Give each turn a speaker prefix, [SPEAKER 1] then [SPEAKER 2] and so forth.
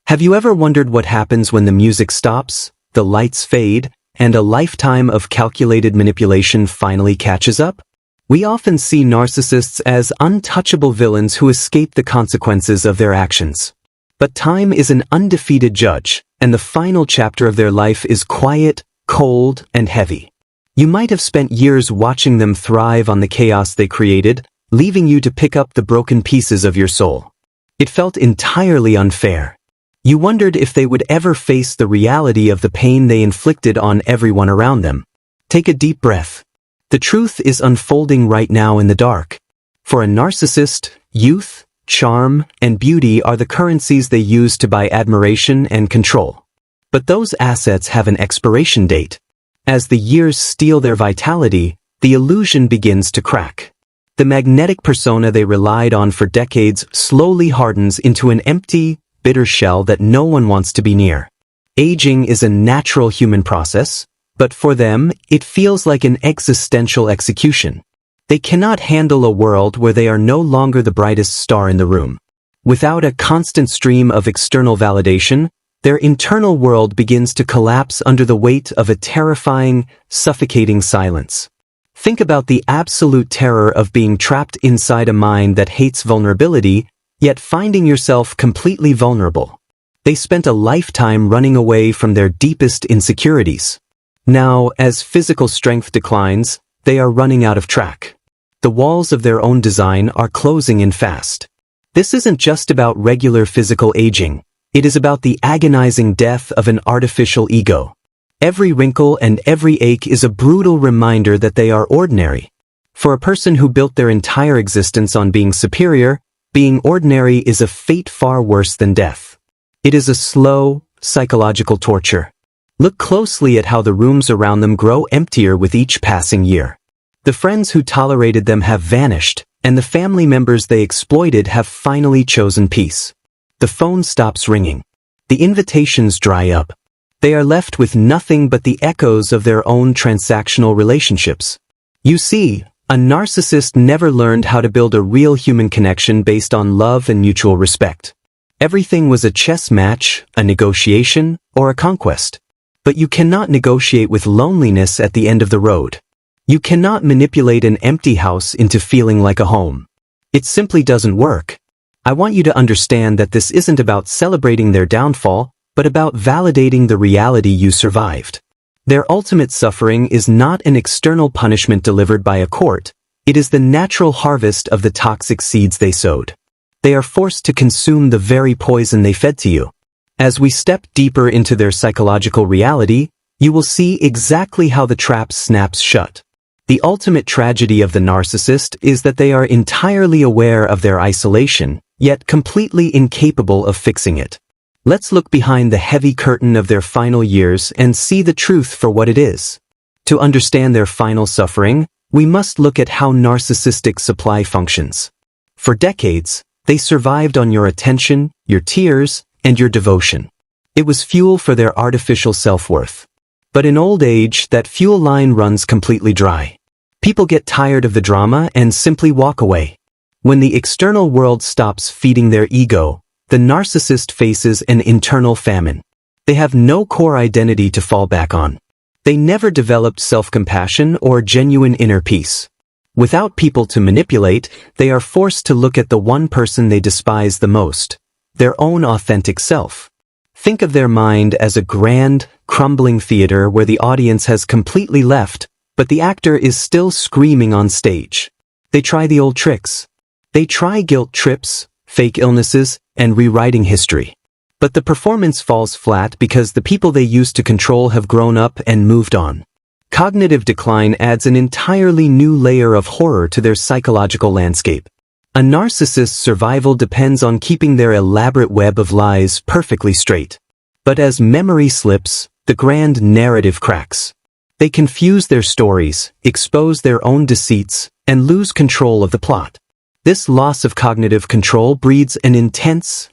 [SPEAKER 1] Have you ever wondered what happens when the music stops, the lights fade, and a lifetime of calculated manipulation finally catches up? We often see narcissists as untouchable villains who escape the consequences of their actions. But time is an undefeated judge, and the final chapter of their life is quiet, cold, and heavy. You might have spent years watching them thrive on the chaos they created, leaving you to pick up the broken pieces of your soul. It felt entirely unfair. You wondered if they would ever face the reality of the pain they inflicted on everyone around them. Take a deep breath. The truth is unfolding right now in the dark. For a narcissist, youth, charm, and beauty are the currencies they use to buy admiration and control. But those assets have an expiration date. As the years steal their vitality, the illusion begins to crack. The magnetic persona they relied on for decades slowly hardens into an empty, bitter shell that no one wants to be near. Aging is a natural human process, but for them, it feels like an existential execution. They cannot handle a world where they are no longer the brightest star in the room. Without a constant stream of external validation, their internal world begins to collapse under the weight of a terrifying, suffocating silence. Think about the absolute terror of being trapped inside a mind that hates vulnerability, yet finding yourself completely vulnerable. They spent a lifetime running away from their deepest insecurities. Now, as physical strength declines, they are running out of track. The walls of their own design are closing in fast. This isn't just about regular physical aging. It is about the agonizing death of an artificial ego. Every wrinkle and every ache is a brutal reminder that they are ordinary. For a person who built their entire existence on being superior, being ordinary is a fate far worse than death. It is a slow, psychological torture. Look closely at how the rooms around them grow emptier with each passing year. The friends who tolerated them have vanished, and the family members they exploited have finally chosen peace. The phone stops ringing. The invitations dry up. They are left with nothing but the echoes of their own transactional relationships. You see, a narcissist never learned how to build a real human connection based on love and mutual respect. Everything was a chess match, a negotiation, or a conquest. But you cannot negotiate with loneliness at the end of the road. You cannot manipulate an empty house into feeling like a home. It simply doesn't work. I want you to understand that this isn't about celebrating their downfall, but about validating the reality you survived. Their ultimate suffering is not an external punishment delivered by a court. It is the natural harvest of the toxic seeds they sowed. They are forced to consume the very poison they fed to you. As we step deeper into their psychological reality, you will see exactly how the trap snaps shut. The ultimate tragedy of the narcissist is that they are entirely aware of their isolation, yet completely incapable of fixing it. Let's look behind the heavy curtain of their final years and see the truth for what it is. To understand their final suffering, we must look at how narcissistic supply functions. For decades, they survived on your attention, your tears, and your devotion. It was fuel for their artificial self-worth. But in old age, that fuel line runs completely dry. People get tired of the drama and simply walk away. When the external world stops feeding their ego, the narcissist faces an internal famine. They have no core identity to fall back on. They never developed self-compassion or genuine inner peace. Without people to manipulate, they are forced to look at the one person they despise the most, their own authentic self. Think of their mind as a grand, crumbling theater where the audience has completely left, but the actor is still screaming on stage. They try the old tricks. They try guilt trips, fake illnesses, and rewriting history. But the performance falls flat because the people they used to control have grown up and moved on. Cognitive decline adds an entirely new layer of horror to their psychological landscape. A narcissist's survival depends on keeping their elaborate web of lies perfectly straight. But as memory slips, the grand narrative cracks. They confuse their stories, expose their own deceits, and lose control of the plot. This loss of cognitive control breeds an intense,